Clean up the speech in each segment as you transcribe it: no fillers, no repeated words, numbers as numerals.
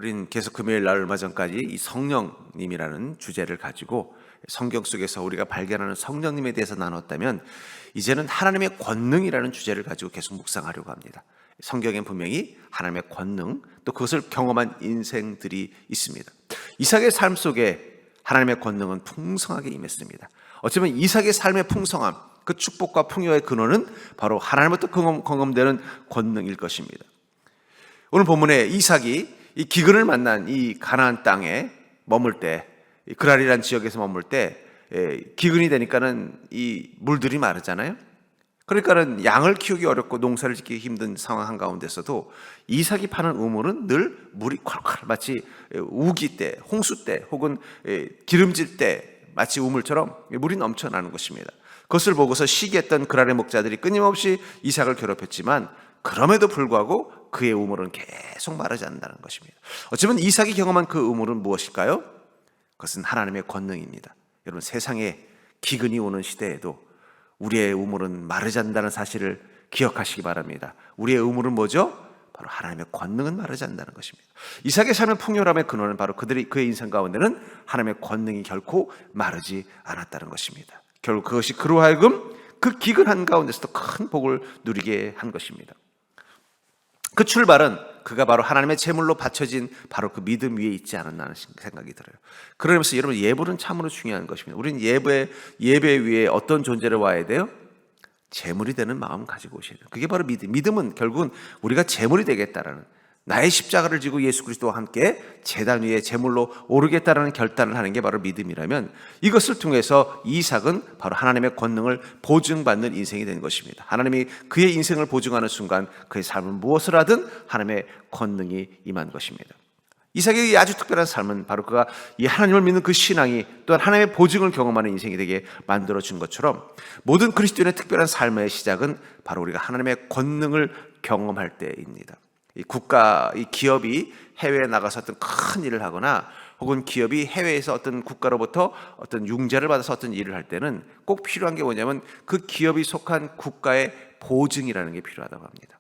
우린 계속 금요일 날 얼마 전까지 이 성령님이라는 주제를 가지고 성경 속에서 우리가 발견하는 성령님에 대해서 나눴다면, 이제는 하나님의 권능이라는 주제를 가지고 계속 묵상하려고 합니다. 성경엔 분명히 하나님의 권능, 또 그것을 경험한 인생들이 있습니다. 이삭의 삶 속에 하나님의 권능은 풍성하게 임했습니다. 어쩌면 이삭의 삶의 풍성함, 그 축복과 풍요의 근원은 바로 하나님부터 경험되는 권능일 것입니다. 오늘 본문에 이삭이 이 기근을 만난 이 가나안 땅에 머물 때, 그랄이라는 지역에서 머물 때 기근이 되니까는 이 물들이 마르잖아요. 그러니까는 양을 키우기 어렵고 농사를 짓기 힘든 상황 한가운데서도 이삭이 파는 우물은 늘 물이 콸콸, 마치 우기 때, 홍수 때 혹은 기름질 때 마치 우물처럼 물이 넘쳐나는 것입니다. 그것을 보고서 시기했던 그랄의 목자들이 끊임없이 이삭을 괴롭혔지만 그럼에도 불구하고 그의 우물은 계속 마르지 않는다는 것입니다. 어쩌면 이삭이 경험한 그 우물은 무엇일까요? 그것은 하나님의 권능입니다. 여러분, 세상에 기근이 오는 시대에도 우리의 우물은 마르지 않는다는 사실을 기억하시기 바랍니다. 우리의 우물은 뭐죠? 바로 하나님의 권능은 마르지 않는다는 것입니다. 이삭의 삶의 풍요함의 근원은 바로 그의 인생 가운데는 하나님의 권능이 결코 마르지 않았다는 것입니다. 결국 그것이 그로 하여금 그 기근 한가운데서도 큰 복을 누리게 한 것입니다. 그 출발은 그가 바로 하나님의 제물로 바쳐진 바로 그 믿음 위에 있지 않았나 생각이 들어요. 그러면서 여러분, 예불은 참으로 중요한 것입니다. 우리는 예배 위에 어떤 존재를 와야 돼요? 제물이 되는 마음 가지고 오셔야 돼요. 그게 바로 믿음. 믿음은 결국은 우리가 제물이 되겠다라는, 나의 십자가를 지고 예수 그리스도와 함께 제단 위에 제물로 오르겠다라는 결단을 하는 게 바로 믿음이라면, 이것을 통해서 이삭은 바로 하나님의 권능을 보증받는 인생이 된 것입니다. 하나님이 그의 인생을 보증하는 순간 그의 삶은 무엇을 하든 하나님의 권능이 임한 것입니다. 이삭의 아주 특별한 삶은 바로 그가 이 하나님을 믿는 그 신앙이 또한 하나님의 보증을 경험하는 인생이 되게 만들어준 것처럼, 모든 그리스도인의 특별한 삶의 시작은 바로 우리가 하나님의 권능을 경험할 때입니다. 이 기업이 해외에 나가서 어떤 큰 일을 하거나 혹은 기업이 해외에서 어떤 국가로부터 어떤 융자를 받아서 어떤 일을 할 때는 꼭 필요한 게 뭐냐면 그 기업이 속한 국가의 보증이라는 게 필요하다고 합니다.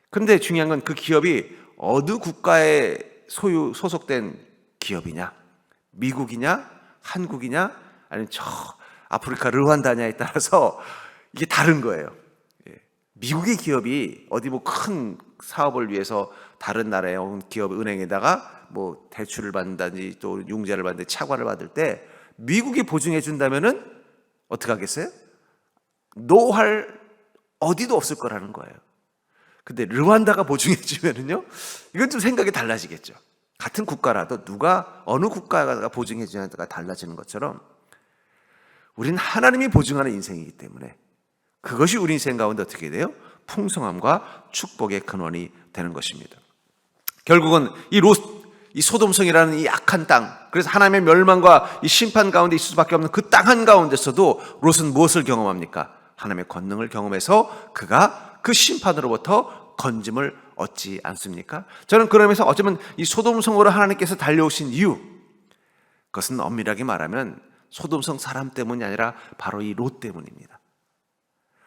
그런데 중요한 건 그 기업이 어느 국가에 소속된 기업이냐, 미국이냐, 한국이냐, 아니면 저 아프리카 르완다냐에 따라서 이게 다른 거예요. 미국의 기업이 어디 뭐 큰 사업을 위해서 다른 나라의 기업 은행에다가 뭐 대출을 받는다든지 또 융자를 받는다든지 차관을 받을 때 미국이 보증해 준다면은 어떻게 하겠어요? 노할 어디도 없을 거라는 거예요. 근데 르완다가 보증해 주면은요, 이건 좀 생각이 달라지겠죠. 같은 국가라도 누가 어느 국가가 보증해 주냐가 달라지는 것처럼 우리는 하나님이 보증하는 인생이기 때문에 그것이 우리 인생 가운데 어떻게 돼요? 풍성함과 축복의 근원이 되는 것입니다. 결국은 이 소돔성이라는 이 악한 땅, 그래서 하나님의 멸망과 이 심판 가운데 있을 수밖에 없는 그 땅 한가운데서도 롯은 무엇을 경험합니까? 하나님의 권능을 경험해서 그가 그 심판으로부터 건짐을 얻지 않습니까? 저는 그러면서 어쩌면 이 소돔성으로 하나님께서 달려오신 이유, 그것은 엄밀하게 말하면 소돔성 사람 때문이 아니라 바로 이 롯 때문입니다.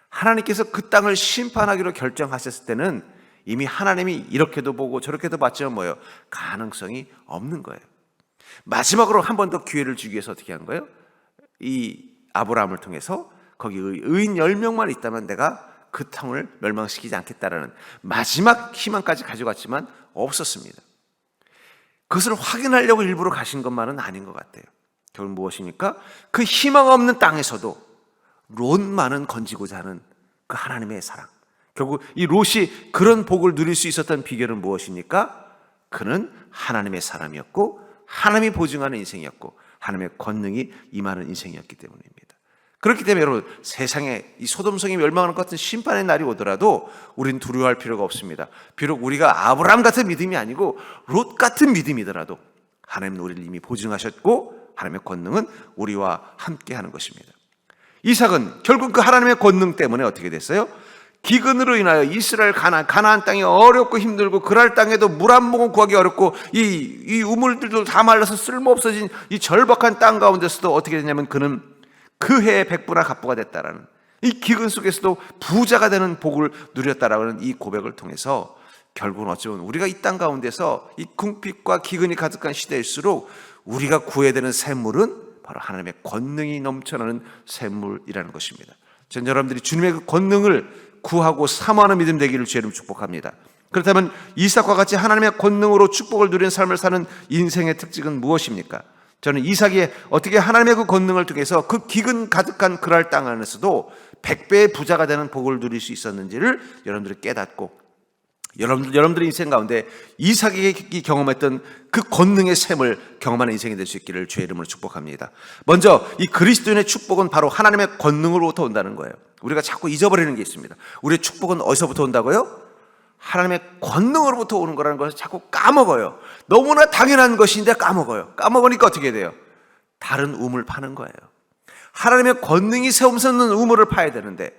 하나님께서 그 땅을 심판하기로 결정하셨을 때는 이미 하나님이 이렇게도 보고 저렇게도 봤지만 뭐예요? 가능성이 없는 거예요. 마지막으로 한 번 더 기회를 주기 위해서 어떻게 한 거예요? 이 아브라함을 통해서 거기 의인 10명만 있다면 내가 그 땅을 멸망시키지 않겠다라는 마지막 희망까지 가져갔지만 없었습니다. 그것을 확인하려고 일부러 가신 것만은 아닌 것 같아요. 결국 무엇입니까? 그 희망 없는 땅에서도 롯만은 건지고자 하는 그 하나님의 사랑. 결국 이 롯이 그런 복을 누릴 수 있었던 비결은 무엇입니까? 그는 하나님의 사람이었고 하나님이 보증하는 인생이었고 하나님의 권능이 임하는 인생이었기 때문입니다. 그렇기 때문에 여러분, 세상에 이 소돔성이 멸망하는 것 같은 심판의 날이 오더라도 우리는 두려워할 필요가 없습니다. 비록 우리가 아브라함 같은 믿음이 아니고 롯 같은 믿음이더라도 하나님은 우리를 이미 보증하셨고 하나님의 권능은 우리와 함께 하는 것입니다. 이삭은 결국 그 하나님의 권능 때문에 어떻게 됐어요? 기근으로 인하여 이스라엘 가나안 땅이 어렵고 힘들고 그랄 땅에도 물 한 모금 구하기 어렵고 이 우물들도 다 말라서 쓸모없어진 이 절박한 땅 가운데서도 어떻게 되냐면 그는 그 해에 백부나 갑부가 됐다라는, 이 기근 속에서도 부자가 되는 복을 누렸다라는 이 고백을 통해서 결국은 어쩌면 우리가 이 땅 가운데서 이 궁핍과 기근이 가득한 시대일수록 우리가 구해야 되는 샘물은 바로 하나님의 권능이 넘쳐나는 샘물이라는 것입니다. 전 여러분들이 주님의 그 권능을 구하고 사모하는 믿음 되기를 주의 이름으로 축복합니다. 그렇다면 이삭과 같이 하나님의 권능으로 축복을 누리는 삶을 사는 인생의 특징은 무엇입니까? 저는 이삭이 어떻게 하나님의 그 권능을 통해서 그 기근 가득한 그랄 땅 안에서도 100배의 부자가 되는 복을 누릴 수 있었는지를 여러분들이 깨닫고, 여러분들의 인생 가운데 이삭이 경험했던 그 권능의 샘을 경험하는 인생이 될 수 있기를 주의 이름으로 축복합니다. 먼저 이 그리스도인의 축복은 바로 하나님의 권능으로부터 온다는 거예요. 우리가 자꾸 잊어버리는 게 있습니다. 우리의 축복은 어디서부터 온다고요? 하나님의 권능으로부터 오는 거라는 것을 자꾸 까먹어요. 너무나 당연한 것인데 까먹어요. 까먹으니까 어떻게 돼요? 다른 우물 파는 거예요. 하나님의 권능이 세움서는 우물을 파야 되는데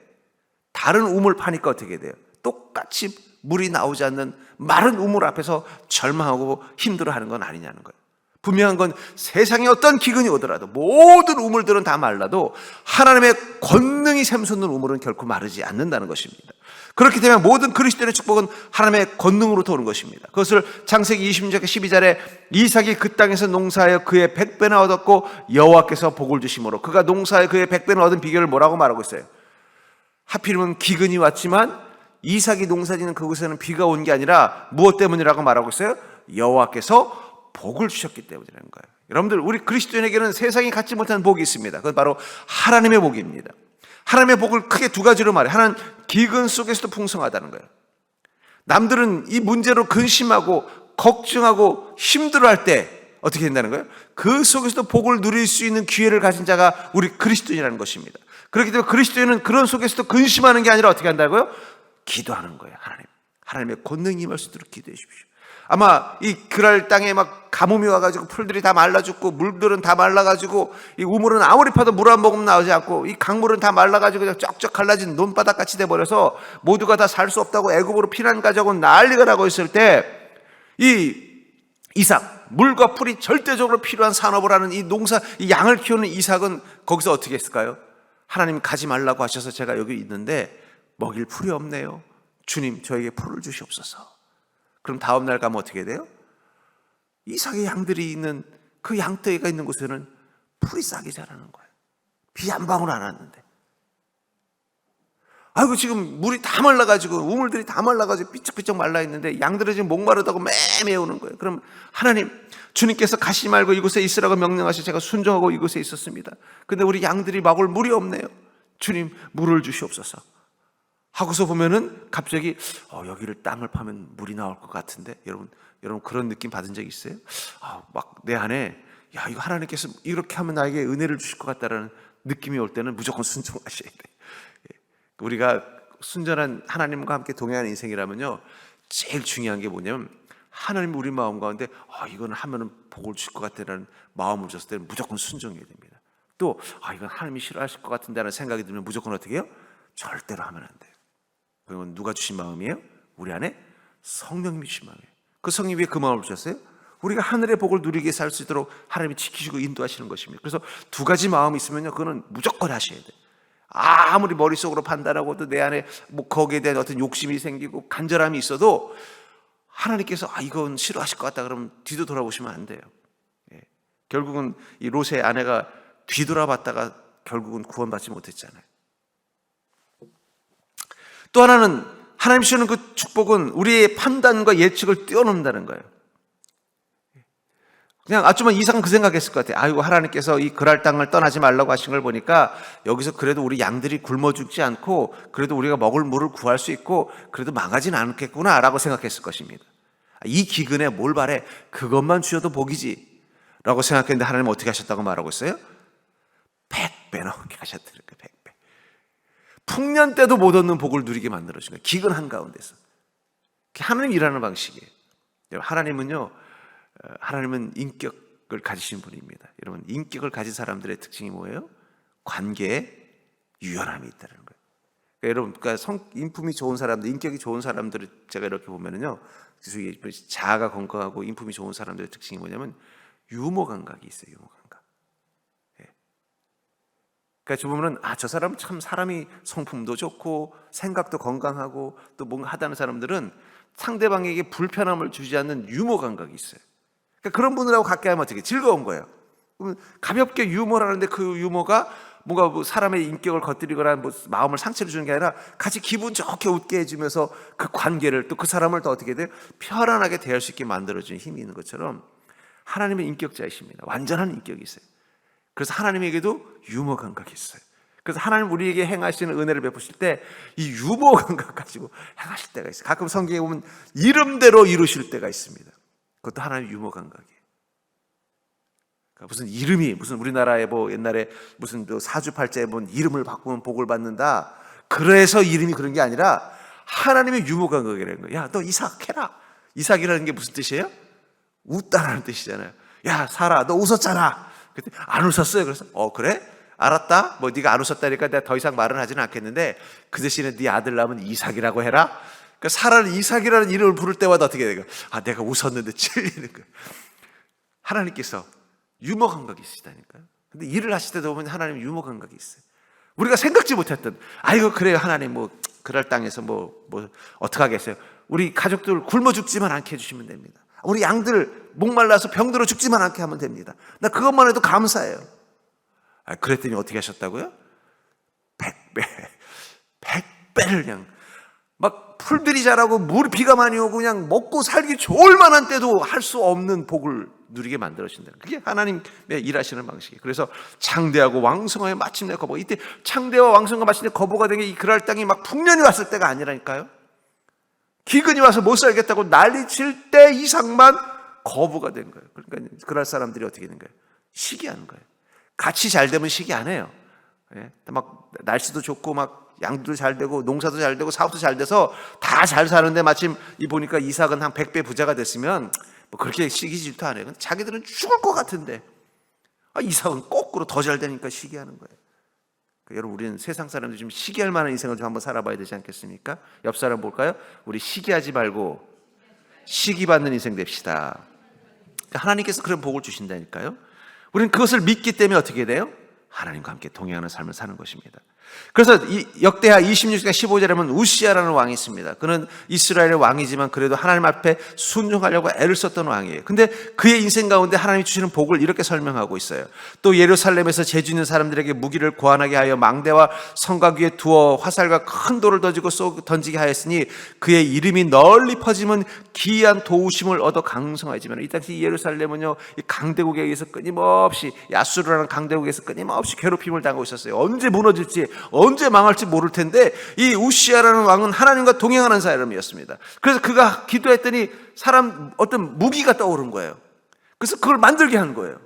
다른 우물 파니까 어떻게 돼요? 똑같이 물이 나오지 않는 마른 우물 앞에서 절망하고 힘들어하는 건 아니냐는 거예요. 분명한 건 세상에 어떤 기근이 오더라도 모든 우물들은 다 말라도 하나님의 권능이 샘솟는 우물은 결코 마르지 않는다는 것입니다. 그렇기 때문에 모든 그리스도인의 축복은 하나님의 권능으로부터 오는 것입니다. 그것을 창세기 20장 12절에 이삭이 그 땅에서 농사하여 그의 100배나 얻었고 여호와께서 복을 주심으로, 그가 농사하여 그의 100배나 얻은 비결을 뭐라고 말하고 있어요? 하필이면 기근이 왔지만 이삭이 농사짓는 그곳에는 비가 온 게 아니라 무엇 때문이라고 말하고 있어요? 여호와께서 복을 주셨기 때문이라는 거예요. 여러분들, 우리 그리스도인에게는 세상이 갖지 못한 복이 있습니다. 그건 바로 하나님의 복입니다. 하나님의 복을 크게 두 가지로 말해요. 하나는 기근 속에서도 풍성하다는 거예요. 남들은 이 문제로 근심하고 걱정하고 힘들어할 때 어떻게 된다는 거예요? 그 속에서도 복을 누릴 수 있는 기회를 가진 자가 우리 그리스도인이라는 것입니다. 그렇기 때문에 그리스도인은 그런 속에서도 근심하는 게 아니라 어떻게 한다고요? 기도하는 거예요. 하나님의 권능이 임할 수 있도록 기도해 주십시오. 아마 이 그랄 땅에 막 가뭄이 와가지고 풀들이 다 말라 죽고 물들은 다 말라가지고 이 우물은 아무리 파도 물 한 모금 나오지 않고 이 강물은 다 말라가지고 그냥 쩍쩍 갈라진 논바닥 같이 돼버려서 모두가 다 살 수 없다고 애굽으로 피난 가자고 난리가 나고 있을 때 이 이삭, 물과 풀이 절대적으로 필요한 산업을 하는 이 농사, 이 양을 키우는 이삭은 거기서 어떻게 했을까요? 하나님 가지 말라고 하셔서 제가 여기 있는데 먹일 풀이 없네요. 주님, 저에게 풀을 주시옵소서. 그럼 다음 날 가면 어떻게 돼요? 이삭의 양들이 있는 그 양떼가 있는 곳에는 풀이 싹이 자라는 거예요. 비 한 방울 안 왔는데. 아이고, 지금 물이 다 말라가지고 우물들이 다 말라가지고 삐쩍삐쩍 말라 있는데 양들은 지금 목마르다고 매매우는 거예요. 그럼 하나님, 주님께서 가시 말고 이곳에 있으라고 명령하셔서 제가 순종하고 이곳에 있었습니다. 근데 우리 양들이 먹을 물이 없네요. 주님, 물을 주시옵소서 하고서 보면은 갑자기 여기를 땅을 파면 물이 나올 것 같은데, 여러분 그런 느낌 받은 적 있어요? 막 내 안에 이거 하나님께서 이렇게 하면 나에게 은혜를 주실 것 같다라는 느낌이 올 때는 무조건 순종하셔야 돼요. 우리가 순전한 하나님과 함께 동행하는 인생이라면요, 제일 중요한 게 뭐냐면 하나님 우리 마음 가운데 이거는 하면은 복을 주실 것 같다라는 마음을 줬을 때는 무조건 순종해야 됩니다. 또 이건 하나님이 싫어하실 것 같은데라는 생각이 들면 무조건 어떻게 해요? 절대로 하면 안 돼요. 그건 누가 주신 마음이에요? 우리 안에 성령님이 주신 마음이에요. 그 성령이 왜 그 마음을 주셨어요? 우리가 하늘의 복을 누리게 살 수 있도록 하나님이 지키시고 인도하시는 것입니다. 그래서 두 가지 마음이 있으면요, 그거는 무조건 하셔야 돼요. 아무리 머릿속으로 판단하고도 내 안에 거기에 대한 어떤 욕심이 생기고 간절함이 있어도 하나님께서 이건 싫어하실 것 같다 그러면 뒤도 돌아보시면 안 돼요. 결국은 이 롯의 아내가 뒤돌아봤다가 결국은 구원받지 못했잖아요. 또 하나는 하나님 주시는 그 축복은 우리의 판단과 예측을 뛰어넘는다는 거예요. 그냥 아주만 이상은 그 생각했을 것 같아요. 하나님께서 이 그랄 땅을 떠나지 말라고 하신 걸 보니까 여기서 그래도 우리 양들이 굶어 죽지 않고 그래도 우리가 먹을 물을 구할 수 있고 그래도 망하진 않겠구나 라고 생각했을 것입니다. 이 기근에 뭘 바래? 그것만 주셔도 복이지 라고 생각했는데 하나님은 어떻게 하셨다고 말하고 있어요? 100배 넘게 하셨더라고요. 100배. 풍년 때도 못 얻는 복을 누리게 만들어준 거예요. 기근 한가운데서. 하나님 일하는 방식이에요. 하나님은 인격을 가지신 분입니다. 여러분, 인격을 가진 사람들의 특징이 뭐예요? 관계에 유연함이 있다는 거예요. 여러분, 인품이 좋은 사람들, 인격이 좋은 사람들을 제가 이렇게 보면은요, 자아가 건강하고 인품이 좋은 사람들의 특징이 뭐냐면 유머 감각이 있어요. 유머 감각. 그러니까 보면은 저 사람 참 사람이 성품도 좋고 생각도 건강하고 또 뭔가 하다는 사람들은 상대방에게 불편함을 주지 않는 유머 감각이 있어요. 그러니까 그런 분들하고 가까이 하면 어떻게 즐거운 거예요. 그러면 가볍게 유머를 하는데 그 유머가 뭔가 뭐 사람의 인격을 건드리거나 뭐 마음을 상처를 주는 게 아니라 같이 기분 좋게 웃게 해주면서 그 관계를 또 그 사람을 더 어떻게 돼요? 편안하게 대할 수 있게 만들어주는 힘이 있는 것처럼 하나님의 인격자이십니다. 완전한 인격이 있어요. 그래서 하나님에게도 유머 감각이 있어요. 그래서 하나님 우리에게 행하시는 은혜를 베푸실 때 이 유머 감각 가지고 행하실 때가 있어요. 가끔 성경에 보면 이름대로 이루실 때가 있습니다. 그것도 하나님의 유머 감각이에요. 그러니까 무슨 이름이 무슨 우리나라에 뭐 옛날에 무슨 사주팔자에 본 이름을 바꾸면 복을 받는다. 그래서 이름이 그런 게 아니라 하나님의 유머 감각이라는 거예요. 야, 너 이삭 해라. 이삭이라는 게 무슨 뜻이에요? 웃다라는 뜻이잖아요. 야, 사라, 너 웃었잖아. 그때 안 웃었어요. 그래서 그래? 알았다. 뭐 네가 안 웃었다니까 내가 더 이상 말은 하지는 않겠는데 그 대신에 네 아들 낳으면 이삭이라고 해라. 그러니까 사라는 이삭이라는 이름을 부를 때마다 어떻게 돼요? 내가 웃었는데 찔리는 거예요. 하나님께서 유머 감각이 있으시다니까요. 근데 일을 하실 때도 보면 하나님 유머 감각이 있어요. 우리가 생각지 못했던 아이고 그래요 하나님 뭐 그럴 땅에서 뭐 어떡하겠어요. 우리 가족들 굶어 죽지만 않게 해주시면 됩니다. 우리 양들 목말라서 병들어 죽지만 않게 하면 됩니다. 나 그것만 해도 감사해요. 그랬더니 어떻게 하셨다고요? 100배를 그냥 막 풀들이 자라고 비가 많이 오고 그냥 먹고 살기 좋을 만한 때도 할 수 없는 복을 누리게 만들어주신다. 그게 하나님의 일하시는 방식이에요. 그래서 창대하고 왕성하게 마침내 거부. 이때 창대와 왕성과 마침내 거부가 된 게 이 그랄 땅이 막 풍년이 왔을 때가 아니라니까요. 기근이 와서 못 살겠다고 난리칠 때 이상만 거부가 된 거예요. 그러니까 그럴 사람들이 어떻게 된 거예요? 시기하는 거예요. 같이 잘 되면 시기 안 해요. 막 날씨도 좋고 막 양도 잘 되고 농사도 잘 되고 사업도 잘 돼서 다 잘 사는데 마침 보니까 이삭은 한 100배 부자가 됐으면 뭐 그렇게 시기 질투 안 해요. 자기들은 죽을 것 같은데 이삭은 거꾸로 더 잘 되니까 시기하는 거예요. 그러니까 여러분 우리는 세상 사람들 좀 시기할 만한 인생을 좀 한번 살아봐야 되지 않겠습니까? 옆 사람 볼까요? 우리 시기하지 말고 시기받는 인생 됩시다. 그러니까 하나님께서 그런 복을 주신다니까요. 우리는 그것을 믿기 때문에 어떻게 돼요? 하나님과 함께 동행하는 삶을 사는 것입니다. 그래서 이 역대하 26장 15절에 보면 우시아라는 왕이 있습니다. 그는 이스라엘의 왕이지만 그래도 하나님 앞에 순종하려고 애를 썼던 왕이에요. 근데 그의 인생 가운데 하나님이 주시는 복을 이렇게 설명하고 있어요. 또 예루살렘에서 재주 있는 사람들에게 무기를 고안하게 하여 망대와 성곽 위에 두어 화살과 큰 돌을 던지게 하였으니 그의 이름이 널리 퍼지면 기이한 도우심을 얻어 강성하지만 이 당시 예루살렘은요 이 강대국에 의해서 끊임없이 야수르라는 강대국에서 끊임없이 괴롭힘을 당하고 있었어요. 언제 무너질지 언제 망할지 모를 텐데 이 우시아라는 왕은 하나님과 동행하는 사람이었습니다. 그래서 그가 기도했더니 어떤 무기가 떠오른 거예요. 그래서 그걸 만들게 한 거예요.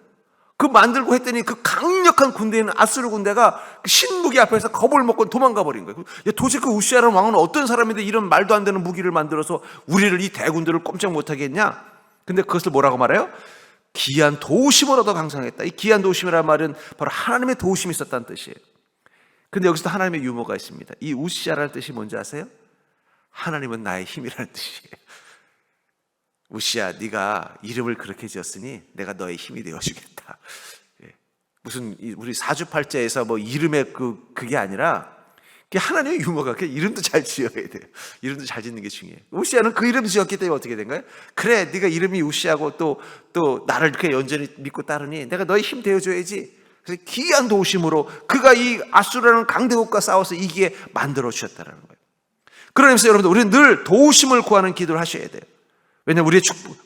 그 만들고 했더니 그 강력한 군대인 아수르 군대가 그 신무기 앞에서 겁을 먹고 도망가 버린 거예요. 도대체 그 우시아라는 왕은 어떤 사람인데 이런 말도 안 되는 무기를 만들어서 우리를 이 대군들을 꼼짝 못하게 했냐? 근데 그것을 뭐라고 말해요? 기이한 도우심을 얻어 강성했다. 이 기이한 도우심이라는 말은 바로 하나님의 도우심이 있었다는 뜻이에요. 근데 여기서도 하나님의 유머가 있습니다. 이 우시아라는 뜻이 뭔지 아세요? 하나님은 나의 힘이라는 뜻이에요. 우시아, 네가 이름을 그렇게 지었으니 내가 너의 힘이 되어주겠다. 무슨 우리 사주팔자에서 뭐 이름의 그게 아니라 하나님의 유머가 이름도 잘 지어야 돼요. 이름도 잘 짓는 게 중요해요. 우시아는 그 이름 지었기 때문에 어떻게 된 거예요? 그래, 네가 이름이 우시아고 또 나를 이렇게 연전히 믿고 따르니 내가 너의 힘 되어줘야지. 그래서 기이한 도우심으로 그가 이 아수르라는 강대국과 싸워서 이기게 만들어 주셨다는 거예요. 그러면서 여러분들 우리는 늘 도우심을 구하는 기도를 하셔야 돼요. 왜냐하면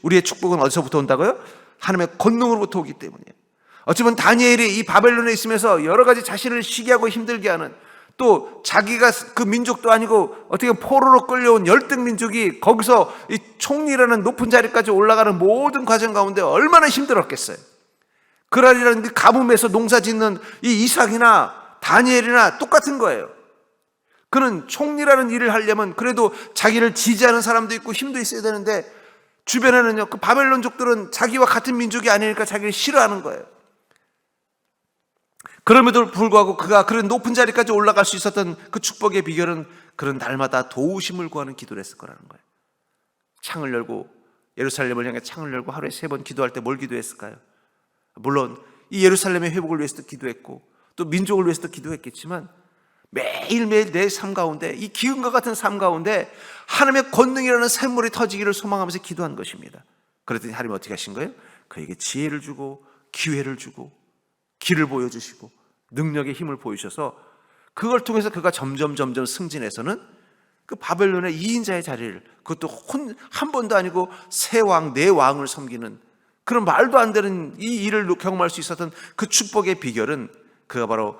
우리의 축복은 어디서부터 온다고요? 하나님의 권능으로부터 오기 때문이에요. 어쩌면 다니엘이 이 바벨론에 있으면서 여러 가지 자신을 시기하고 힘들게 하는 또 자기가 그 민족도 아니고 어떻게 포로로 끌려온 열등 민족이 거기서 이 총리라는 높은 자리까지 올라가는 모든 과정 가운데 얼마나 힘들었겠어요. 그랄이라는 그 가뭄에서 농사 짓는 이 이삭이나 다니엘이나 똑같은 거예요. 그는 총리라는 일을 하려면 그래도 자기를 지지하는 사람도 있고 힘도 있어야 되는데 주변에는요 그 바벨론족들은 자기와 같은 민족이 아니니까 자기를 싫어하는 거예요. 그럼에도 불구하고 그가 그런 높은 자리까지 올라갈 수 있었던 그 축복의 비결은 그런 날마다 도우심을 구하는 기도를 했을 거라는 거예요. 창을 열고 예루살렘을 향해 창을 열고 하루에 3번 기도할 때 뭘 기도했을까요? 물론 이 예루살렘의 회복을 위해서도 기도했고 또 민족을 위해서도 기도했겠지만 매일매일 내 삶 가운데, 이 기근과 같은 삶 가운데 하나님의 권능이라는 샘물이 터지기를 소망하면서 기도한 것입니다. 그랬더니 하나님이 어떻게 하신 거예요? 그에게 지혜를 주고 기회를 주고 길을 보여주시고 능력의 힘을 보이셔서 그걸 통해서 그가 점점 승진해서는 그 바벨론의 2인자의 자리를, 그것도 한 번도 아니고 세 왕, 네 왕을 섬기는 그런 말도 안 되는 이 일을 경험할 수 있었던 그 축복의 비결은 그가 바로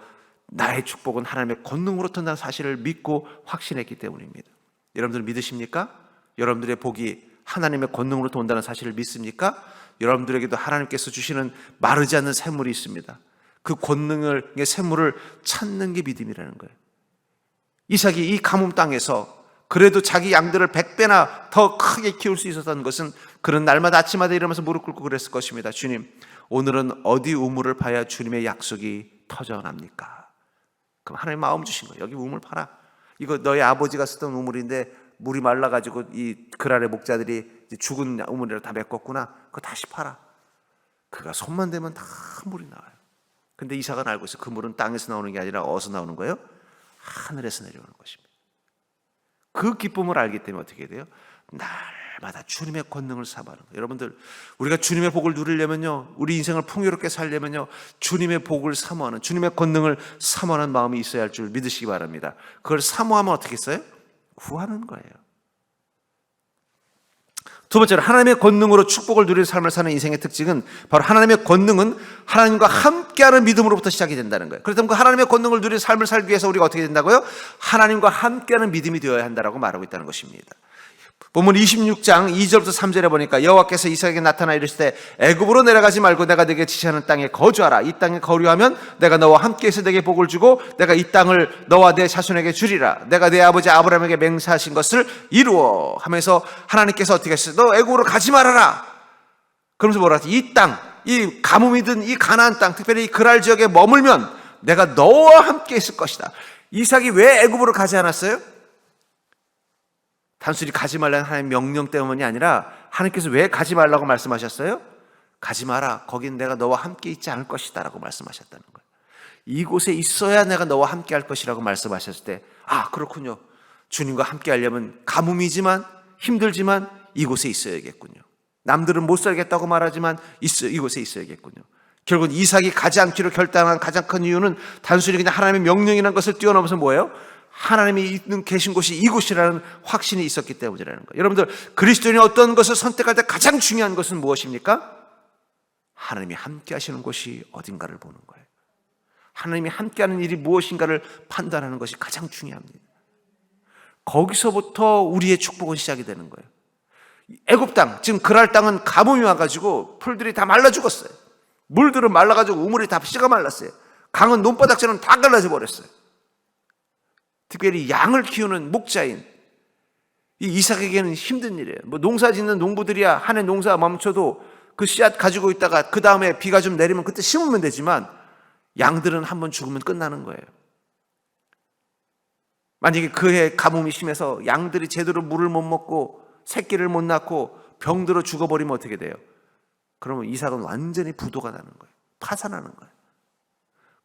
나의 축복은 하나님의 권능으로 온다는 사실을 믿고 확신했기 때문입니다. 여러분들 믿으십니까? 여러분들의 복이 하나님의 권능으로 온다는 사실을 믿습니까? 여러분들에게도 하나님께서 주시는 마르지 않는 샘물이 있습니다. 그 권능의 샘물을 찾는 게 믿음이라는 거예요. 이삭이 이 가뭄 땅에서 그래도 자기 양들을 100배나 더 크게 키울 수 있었던 것은 그런 날마다 아침마다 일어나면서 무릎 꿇고 그랬을 것입니다. 주님, 오늘은 어디 우물을 파야 주님의 약속이 터져납니까? 그럼 하나님 마음 주신 거예요. 여기 우물 파라. 이거 너희 아버지가 쓰던 우물인데 물이 말라가지고 이 그랄의 목자들이 죽은 우물이라 다 메꿨구나. 그거 다시 파라. 그가 손만 대면 다 물이 나와요. 근데 이삭은 알고 있어요. 그 물은 땅에서 나오는 게 아니라 어디서 나오는 거예요? 하늘에서 내려오는 것입니다. 그 기쁨을 알기 때문에 어떻게 돼요? 날마다 주님의 권능을 사모하는 거예요. 여러분들, 우리가 주님의 복을 누리려면요, 우리 인생을 풍요롭게 살려면요, 주님의 복을 사모하는, 주님의 권능을 사모하는 마음이 있어야 할 줄 믿으시기 바랍니다. 그걸 사모하면 어떻게 했어요? 구하는 거예요. 두 번째로, 하나님의 권능으로 축복을 누리는 삶을 사는 인생의 특징은 바로 하나님의 권능은 하나님과 함께하는 믿음으로부터 시작이 된다는 거예요. 그렇다면 그 하나님의 권능을 누리는 삶을 살기 위해서 우리가 어떻게 된다고요? 하나님과 함께하는 믿음이 되어야 한다라고 말하고 있다는 것입니다. 본문 26장 2절부터 3절에 보니까 여호와께서 이삭에게 나타나 이르시되 애굽으로 내려가지 말고 내가 네게 지시하는 땅에 거주하라. 이 땅에 거류하면 내가 너와 함께해서 내게 복을 주고 내가 이 땅을 너와 내 자손에게 주리라. 내가 내 아버지 아브라함에게 맹세하신 것을 이루어 하면서 하나님께서 어떻게 하셨어요? 너 애굽으로 가지 말아라. 그러면서 뭐라 하지? 이 땅, 이 가뭄이든 이 가나안 땅, 특별히 이 그랄 지역에 머물면 내가 너와 함께 있을 것이다. 이삭이 왜 애굽으로 가지 않았어요? 단순히 가지 말라는 하나님의 명령 때문이 아니라 하나님께서 왜 가지 말라고 말씀하셨어요? 가지 마라. 거긴 내가 너와 함께 있지 않을 것이다 라고 말씀하셨다는 거예요. 이곳에 있어야 내가 너와 함께 할 것이라고 말씀하셨을 때, 아, 그렇군요. 주님과 함께 하려면 가뭄이지만 힘들지만 이곳에 있어야겠군요. 남들은 못 살겠다고 말하지만 이곳에 있어야겠군요. 결국 이삭이 가지 않기로 결단한 가장 큰 이유는 단순히 그냥 하나님의 명령이라는 것을 뛰어넘어서 뭐예요? 하나님이 계신 곳이 이곳이라는 확신이 있었기 때문이라는 거예요. 여러분들, 그리스도인이 어떤 것을 선택할 때 가장 중요한 것은 무엇입니까? 하나님이 함께 하시는 곳이 어딘가를 보는 거예요. 하나님이 함께 하는 일이 무엇인가를 판단하는 것이 가장 중요합니다. 거기서부터 우리의 축복은 시작이 되는 거예요. 애굽 땅, 지금 그랄 땅은 가뭄이 와가지고 풀들이 다 말라 죽었어요. 물들은 말라가지고 우물이 다 씨가 말랐어요. 강은 논바닥처럼 다 갈라져 버렸어요. 특별히 양을 키우는 목자인 이 이삭에게는 힘든 일이에요. 뭐 농사 짓는 농부들이야 한 해 농사 멈춰도 그 씨앗 가지고 있다가 그 다음에 비가 좀 내리면 그때 심으면 되지만 양들은 한번 죽으면 끝나는 거예요. 만약에 그해 가뭄이 심해서 양들이 제대로 물을 못 먹고 새끼를 못 낳고 병들어 죽어버리면 어떻게 돼요? 그러면 이삭은 완전히 부도가 나는 거예요. 파산하는 거예요.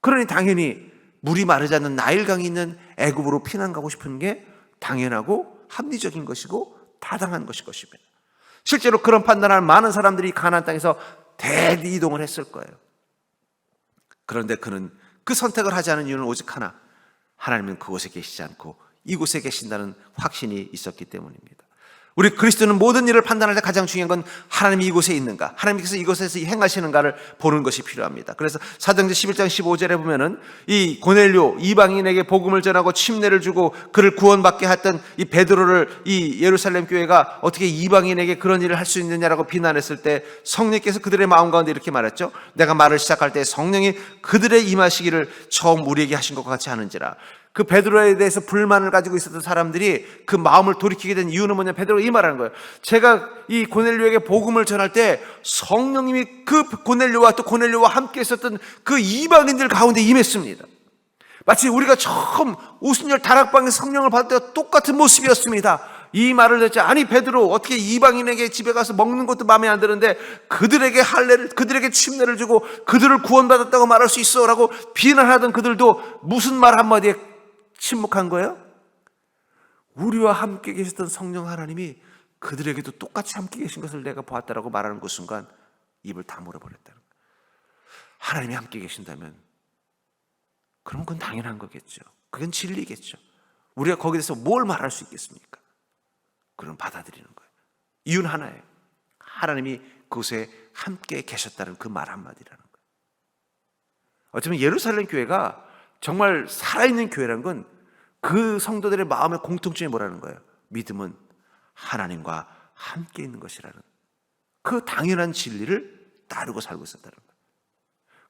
그러니 당연히 물이 마르지 않는 나일강이 있는 애굽으로 피난 가고 싶은 게 당연하고 합리적인 것이고 타당한 것일 것입니다. 실제로 그런 판단하는 많은 사람들이 가나안 땅에서 대이동을 했을 거예요. 그런데 그는 그 선택을 하지 않은 이유는 오직 하나, 하나님은 그곳에 계시지 않고 이곳에 계신다는 확신이 있었기 때문입니다. 우리 그리스도는 모든 일을 판단할 때 가장 중요한 건 하나님이 이곳에 있는가, 하나님께서 이곳에서 행하시는가를 보는 것이 필요합니다. 그래서 사도행전 11장 15절에 보면은 이 고넬료 이방인에게 복음을 전하고 침례를 주고 그를 구원받게 했던 이 베드로를 이 예루살렘 교회가 어떻게 이방인에게 그런 일을 할 수 있느냐라고 비난했을 때 성령께서 그들의 마음 가운데 이렇게 말했죠. 내가 말을 시작할 때 성령이 그들의 임하시기를 처음 우리에게 하신 것과 같이 하는지라. 그 베드로에 대해서 불만을 가지고 있었던 사람들이 그 마음을 돌이키게 된 이유는 뭐냐? 베드로가 이 말하는 거예요. 제가 이 고넬료에게 복음을 전할 때 성령님이 그 고넬료와 또 고넬료와 함께 있었던 그 이방인들 가운데 임했습니다. 마치 우리가 처음 오순절 다락방에 성령을 받을 때와 똑같은 모습이었습니다. 이 말을 듣자, 아니 베드로, 어떻게 이방인에게 집에 가서 먹는 것도 마음에 안 드는데 그들에게 할례를, 그들에게 침례를 주고 그들을 구원받았다고 말할 수 있어? 라고 비난하던 그들도 무슨 말 한마디에 침묵한 거예요? 우리와 함께 계셨던 성령 하나님이 그들에게도 똑같이 함께 계신 것을 내가 보았다라고 말하는 그 순간 입을 다물어 버렸다는 거예요. 하나님이 함께 계신다면 그럼 그건 당연한 거겠죠. 그건 진리겠죠. 우리가 거기에 대해서 뭘 말할 수 있겠습니까? 그럼 받아들이는 거예요. 이유는 하나예요. 하나님이 그곳에 함께 계셨다는 그 말 한마디라는 거예요. 어쩌면 예루살렘 교회가 정말 살아있는 교회라는 건 그 성도들의 마음의 공통점이 뭐라는 거예요? 믿음은 하나님과 함께 있는 것이라는 그 당연한 진리를 따르고 살고 있었다는 거예요.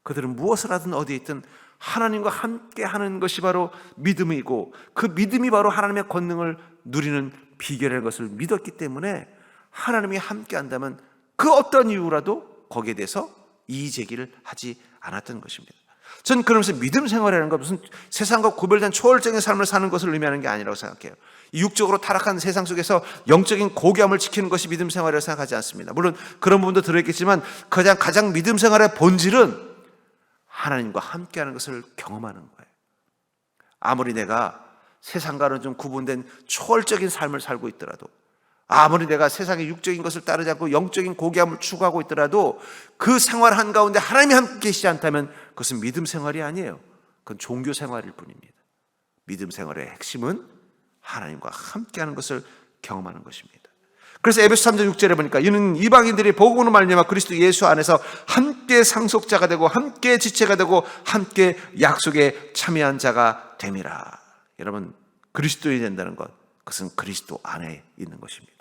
그들은 무엇을 하든 어디에 있든 하나님과 함께 하는 것이 바로 믿음이고, 그 믿음이 바로 하나님의 권능을 누리는 비결이라는 것을 믿었기 때문에 하나님이 함께 한다면 그 어떤 이유라도 거기에 대해서 이의 제기를 하지 않았던 것입니다. 전 그러면서 믿음 생활이라는 건 무슨 세상과 구별된 초월적인 삶을 사는 것을 의미하는 게 아니라고 생각해요. 육적으로 타락한 세상 속에서 영적인 고귀함을 지키는 것이 믿음 생활이라고 생각하지 않습니다. 물론 그런 부분도 들어있겠지만 가장 믿음 생활의 본질은 하나님과 함께하는 것을 경험하는 거예요. 아무리 내가 세상과는 좀 구분된 초월적인 삶을 살고 있더라도, 아무리 내가 세상의 육적인 것을 따르지 않고 영적인 고귀함을 추구하고 있더라도 그 생활 한가운데 하나님이 함께 계시지 않다면 그것은 믿음 생활이 아니에요. 그건 종교 생활일 뿐입니다. 믿음 생활의 핵심은 하나님과 함께하는 것을 경험하는 것입니다. 그래서 에베소 3장 6절에 보니까 이는 이방인들이 복음으로 말미암아 그리스도 예수 안에서 함께 상속자가 되고 함께 지체가 되고 함께 약속에 참여한 자가 됨이라. 여러분, 그리스도인이 된다는 것, 그것은 그리스도 안에 있는 것입니다.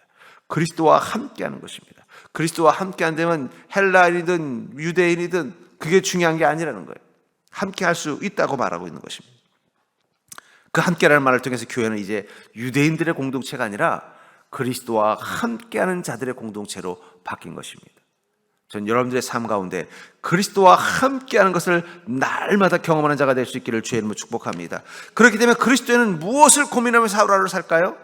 그리스도와 함께하는 것입니다. 그리스도와 함께 한다면 헬라인이든 유대인이든 그게 중요한 게 아니라는 거예요. 함께 할 수 있다고 말하고 있는 것입니다. 그 함께라는 말을 통해서 교회는 이제 유대인들의 공동체가 아니라 그리스도와 함께하는 자들의 공동체로 바뀐 것입니다. 전 여러분들의 삶 가운데 그리스도와 함께하는 것을 날마다 경험하는 자가 될 수 있기를 주의 이름으로 축복합니다. 그렇기 때문에 그리스도인은 무엇을 고민하면서 하루하루를 살까요?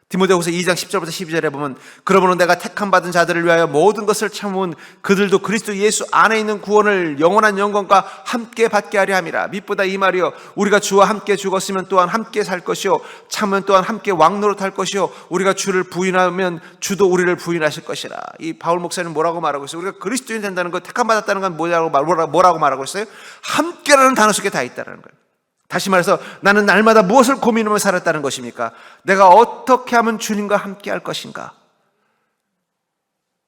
디모데후서 2장 10절부터 12절에 보면, 그러므로 내가 택함 받은 자들을 위하여 모든 것을 참은 그들도 그리스도 예수 안에 있는 구원을 영원한 영광과 함께 받게 하려 함이라. 밑보다 이 말이요, 우리가 주와 함께 죽었으면 또한 함께 살 것이요 참으면 또한 함께 왕노릇할 것이요 우리가 주를 부인하면 주도 우리를 부인하실 것이라. 이 바울 목사님 뭐라고 말하고 있어요? 우리가 그리스도인 된다는 것, 택함 받았다는 건 뭐라고 말하고 있어요? 함께라는 단어 속에 다 있다는 거예요. 다시 말해서 나는 날마다 무엇을 고민하며 살았다는 것입니까? 내가 어떻게 하면 주님과 함께 할 것인가?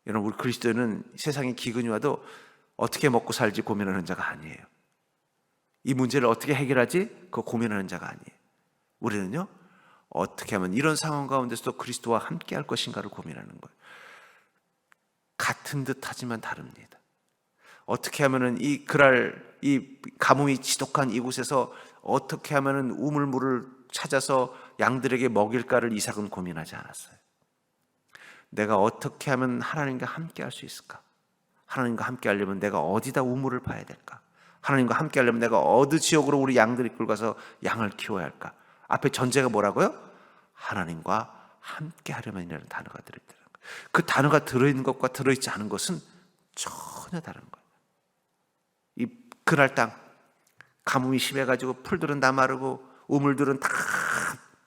여러분, 우리 그리스도인은 세상에 기근이 와도 어떻게 먹고 살지 고민하는 자가 아니에요. 이 문제를 어떻게 해결하지? 그거 고민하는 자가 아니에요. 우리는요, 어떻게 하면 이런 상황 가운데서도 그리스도와 함께 할 것인가를 고민하는 거예요. 같은 듯 하지만 다릅니다. 어떻게 하면은 이 가뭄이 지독한 이곳에서 어떻게 하면은 우물물을 찾아서 양들에게 먹일까를 이삭은 고민하지 않았어요. 내가 어떻게 하면 하나님과 함께 할 수 있을까? 하나님과 함께 하려면 내가 어디다 우물을 파야 될까? 하나님과 함께 하려면 내가 어느 지역으로 우리 양들이 끌고 가서 양을 키워야 할까? 앞에 전제가 뭐라고요? 하나님과 함께 하려면이라는 단어가 들어있더라고요. 그 단어가 들어있는 것과 들어있지 않은 것은 전혀 다른 거예요. 이 그날 땅 가뭄이 심해가지고 풀들은 다 마르고 우물들은 다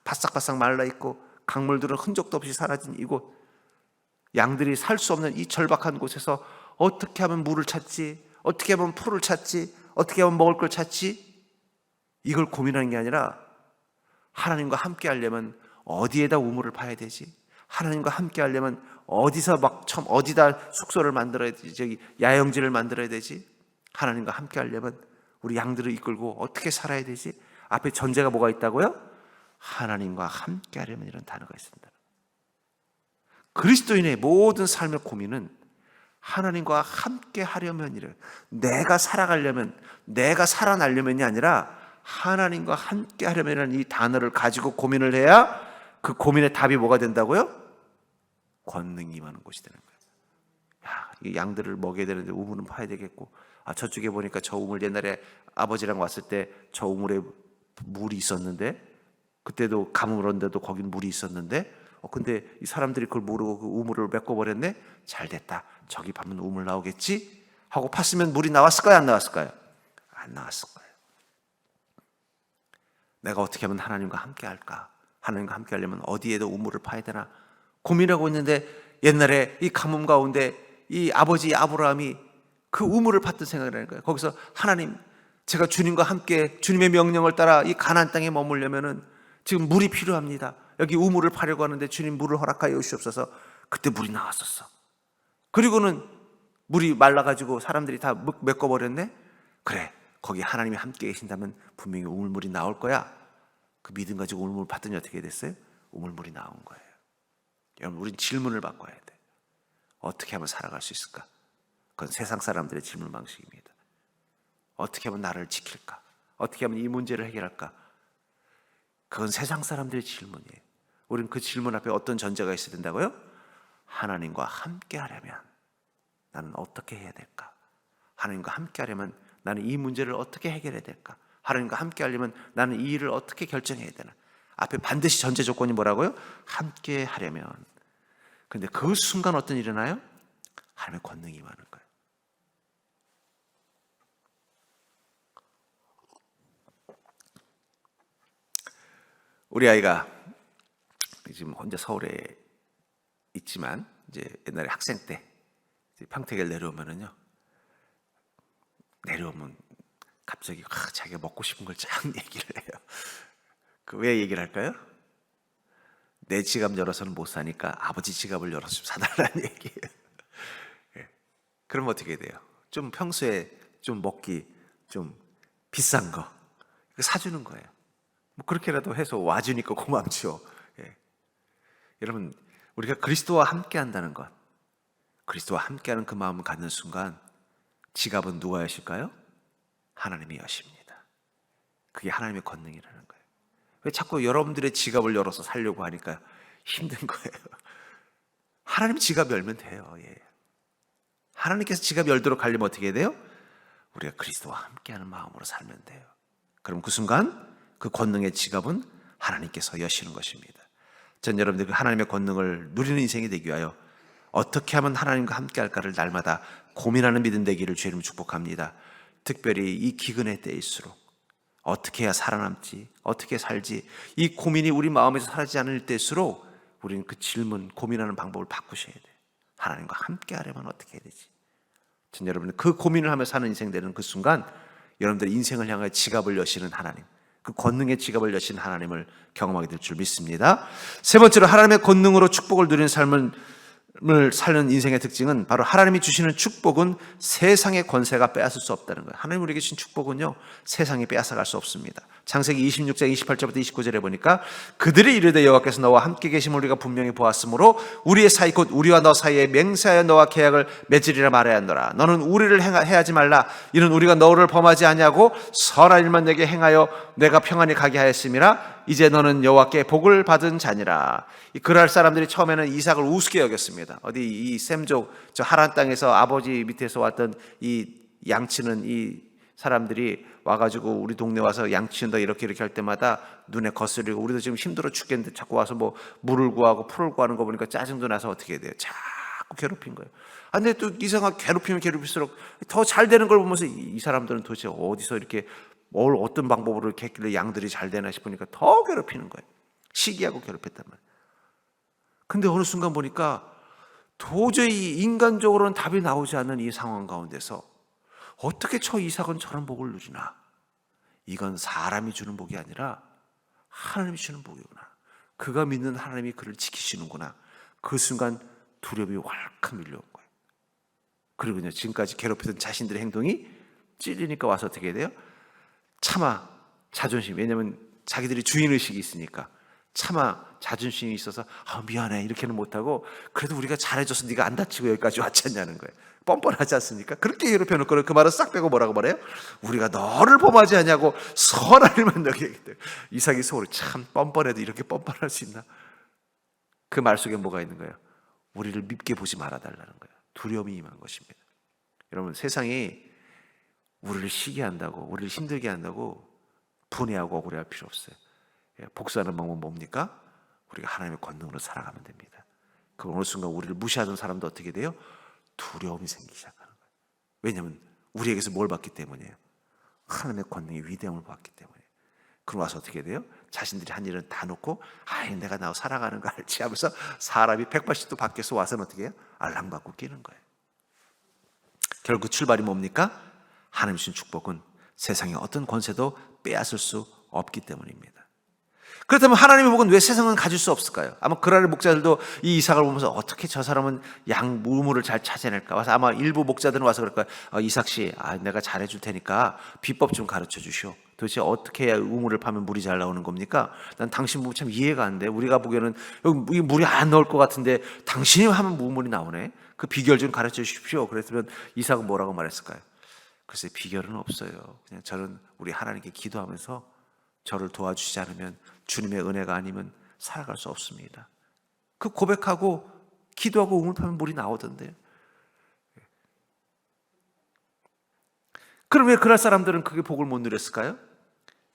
바싹바싹 말라있고 강물들은 흔적도 없이 사라진 이곳, 양들이 살 수 없는 이 절박한 곳에서 어떻게 하면 물을 찾지? 어떻게 하면 풀을 찾지? 어떻게 하면 먹을 걸 찾지? 이걸 고민하는 게 아니라 하나님과 함께 하려면 어디에다 우물을 파야 되지? 하나님과 함께 하려면 어디다 숙소를 만들어야 되지? 야영지를 만들어야 되지? 하나님과 함께 하려면 우리 양들을 이끌고 어떻게 살아야 되지? 앞에 전제가 뭐가 있다고요? 하나님과 함께 하려면 이런 단어가 있습니다. 그리스도인의 모든 삶의 고민은 하나님과 함께 하려면이래요. 내가 살아가려면, 내가 살아나려면이 아니라 하나님과 함께 하려면이라는 이 단어를 가지고 고민을 해야 그 고민의 답이 뭐가 된다고요? 권능이 임하는 곳이 되는 거예요. 야, 이 양들을 먹여야 되는데 우물은 파야 되겠고, 저쪽에 보니까 저 우물 옛날에 아버지랑 왔을 때 저 우물에 물이 있었는데, 그때도 가뭄을 얻는데도 거긴 물이 있었는데 근데 이 사람들이 그걸 모르고 그 우물을 메꿔버렸네. 잘 됐다. 저기 파면 우물 나오겠지 하고 팠으면 물이 나왔을까요? 안 나왔을까요? 안 나왔을 거예요. 내가 어떻게 하면 하나님과 함께 할까? 하나님과 함께 하려면 어디에도 우물을 파야 되나 고민하고 있는데, 옛날에 이 가뭄 가운데 이 아버지 아브라함이 그 우물을 팠던 생각을 하는 거예요. 거기서 하나님, 제가 주님과 함께 주님의 명령을 따라 이 가나안 땅에 머물려면은 지금 물이 필요합니다. 여기 우물을 파려고 하는데 주님 물을 허락하여 주시옵소서. 그때 물이 나왔었어. 그리고는 물이 말라가지고 사람들이 다 메꿔버렸네. 그래, 거기 하나님이 함께 계신다면 분명히 우물물이 나올 거야. 그 믿음 가지고 우물물 봤더니 어떻게 됐어요? 우물물이 나온 거예요. 여러분, 우린 질문을 바꿔야 돼. 어떻게 하면 살아갈 수 있을까? 그건 세상 사람들의 질문 방식입니다. 어떻게 하면 나를 지킬까? 어떻게 하면 이 문제를 해결할까? 그건 세상 사람들의 질문이에요. 우리는 그 질문 앞에 어떤 전제가 있어야 된다고요? 하나님과 함께 하려면 나는 어떻게 해야 될까? 하나님과 함께 하려면 나는 이 문제를 어떻게 해결해야 될까? 하나님과 함께 하려면 나는 이 일을 어떻게 결정해야 되나? 앞에 반드시 전제 조건이 뭐라고요? 함께 하려면. 그런데 그 순간 어떤 일이 일어나요? 하나님의 권능이 임하는 거예요. 우리 아이가 지금 혼자 서울에 있지만 이제 옛날에 학생 때 평택에 내려오면은요, 내려오면 갑자기 자기가 먹고 싶은 걸 쫙 얘기를 해요. 그 왜 얘기를 할까요? 내 지갑 열어서는 못 사니까 아버지 지갑을 열어서 좀 사달라는 얘기예요. 예. 그럼 어떻게 돼요? 좀 평소에 좀 먹기 좀 비싼 거 사주는 거예요. 뭐 그렇게라도 해서 와주니까 고맙죠. 예. 여러분, 우리가 그리스도와 함께 한다는 것, 그리스도와 함께하는 그 마음을 갖는 순간 지갑은 누가 여실까요? 하나님이 여십니다. 그게 하나님의 권능이라는 거예요. 왜 자꾸 여러분들의 지갑을 열어서 살려고 하니까 힘든 거예요. 하나님 지갑 열면 돼요. 예. 하나님께서 지갑 열도록 하려면 어떻게 해야 돼요? 우리가 그리스도와 함께하는 마음으로 살면 돼요. 그럼 그 순간 그 권능의 지갑은 하나님께서 여시는 것입니다. 전 여러분들 그 하나님의 권능을 누리는 인생이 되기 위하여 어떻게 하면 하나님과 함께 할까를 날마다 고민하는 믿음 되기를 주님 축복합니다. 특별히 이 기근의 때일수록 어떻게 해야 살아남지, 어떻게 살지, 이 고민이 우리 마음에서 사라지지 않을 때일수록 우리는 그 질문, 고민하는 방법을 바꾸셔야 돼요. 하나님과 함께 하려면 어떻게 해야 되지? 전 여러분, 그 고민을 하며 사는 인생 되는 그 순간 여러분들 인생을 향해 지갑을 여시는 하나님, 그 권능의 지갑을 여신 하나님을 경험하게 될 줄 믿습니다. 세 번째로, 하나님의 권능으로 축복을 누리는 삶을 사는 인생의 특징은 바로 하나님이 주시는 축복은 세상의 권세가 빼앗을 수 없다는 거예요. 하나님 우리에게 주신 축복은요, 세상이 빼앗아갈 수 없습니다. 창세기 26장 28절부터 29절에 보니까 그들이 이르되 여호와께서 너와 함께 계심을 우리가 분명히 보았으므로 우리의 사이 곧 우리와 너 사이에 맹세하여 너와 계약을 맺으리라 말해야 한노라. 너는 우리를 해하지 말라. 이는 우리가 너를 범하지 아니하고 선한 일만 내게 행하여 내가 평안히 가게 하였음이라. 이제 너는 여호와께 복을 받은 자니라. 이 그랄 사람들이 처음에는 이삭을 우습게 여겼습니다. 어디 이 셈족 저 하란 땅에서 아버지 밑에서 왔던 이 양치는 이 사람들이 와가지고 우리 동네 와서 양치운다 이렇게 할 때마다 눈에 거스리고, 우리도 지금 힘들어 죽겠는데 자꾸 와서 뭐 물을 구하고 풀을 구하는 거 보니까 짜증도 나서 어떻게 해야 돼요? 자꾸 괴롭힌 거예요. 근데 또 이상하게 괴롭히면 괴롭힐수록 더 잘 되는 걸 보면서 이 사람들은 도대체 어디서 이렇게 어떤 방법으로 이렇게 했길래 양들이 잘 되나 싶으니까 더 괴롭히는 거예요. 시기하고 괴롭혔단 말이에요. 근데 어느 순간 보니까 도저히 인간적으로는 답이 나오지 않는 이 상황 가운데서 어떻게 저 이삭은 저런 복을 누리나? 이건 사람이 주는 복이 아니라 하나님이 주는 복이구나. 그가 믿는 하나님이 그를 지키시는구나. 그 순간 두려움이 왈칵 밀려온 거예요. 그리고 지금까지 괴롭히던 자신들의 행동이 찔리니까 와서 어떻게 해야 돼요? 차마 자존심, 왜냐하면 자기들이 주인의식이 있으니까 차마 자존심이 있어서 미안해 이렇게는 못하고, 그래도 우리가 잘해줘서 네가 안 다치고 여기까지 왔지 않냐는 거예요. 뻔뻔하지 않습니까? 그렇게 괴롭혀놓고 그 말을 싹 빼고 뭐라고 말해요? 우리가 너를 범하지 않냐고 선한 일만 너게 얘기해요. 이삭이 속으로 참 뻔뻔해도 이렇게 뻔뻔할 수 있나? 그 말 속에 뭐가 있는 거예요? 우리를 밉게 보지 말아달라는 거예요. 두려움이 임한 것입니다. 여러분, 세상이 우리를 시기 한다고, 우리를 힘들게 한다고 분해하고 억울해할 필요 없어요. 복수하는 방법은 뭡니까? 우리가 하나님의 권능으로 살아가면 됩니다. 그 어느 순간 우리를 무시하던 사람도 어떻게 돼요? 두려움이 생기기 시작하는 거예요. 왜냐하면 우리에게서 뭘 받기 때문이에요? 하나님의 권능의 위대함을 받기 때문에. 그럼 와서 어떻게 돼요? 자신들이 한 일은 다 놓고 내가 나하고 살아가는 거 알지 하면서 사람이 180도 바뀌어서 와서는 어떻게 해요? 알랑방구 끼는 거예요. 결국 출발이 뭡니까? 하나님 주신 축복은 세상의 어떤 권세도 빼앗을 수 없기 때문입니다. 그렇다면 하나님의 복은 왜 세상은 가질 수 없을까요? 아마 그랄의 목자들도 이 이삭을 보면서 어떻게 저 사람은 양 우물을 잘 찾아낼까? 와서 아마 일부 목자들은 와서 그럴 거예요. 이삭 씨, 내가 잘해줄 테니까 비법 좀 가르쳐 주시오. 도대체 어떻게 해야 우물을 파면 물이 잘 나오는 겁니까? 난 당신 보면 참 이해가 안 돼. 우리가 보기에는 여기 물이 안 나올 것 같은데 당신이 하면 우물이 나오네. 그 비결 좀 가르쳐 주십시오. 그랬으면 이삭은 뭐라고 말했을까요? 글쎄 비결은 없어요. 그냥 저는 우리 하나님께 기도하면서 저를 도와주시지 않으면 주님의 은혜가 아니면 살아갈 수 없습니다. 그 고백하고 기도하고 우물 파면 물이 나오던데요. 그럼 왜 그럴 사람들은 그게 복을 못 누렸을까요?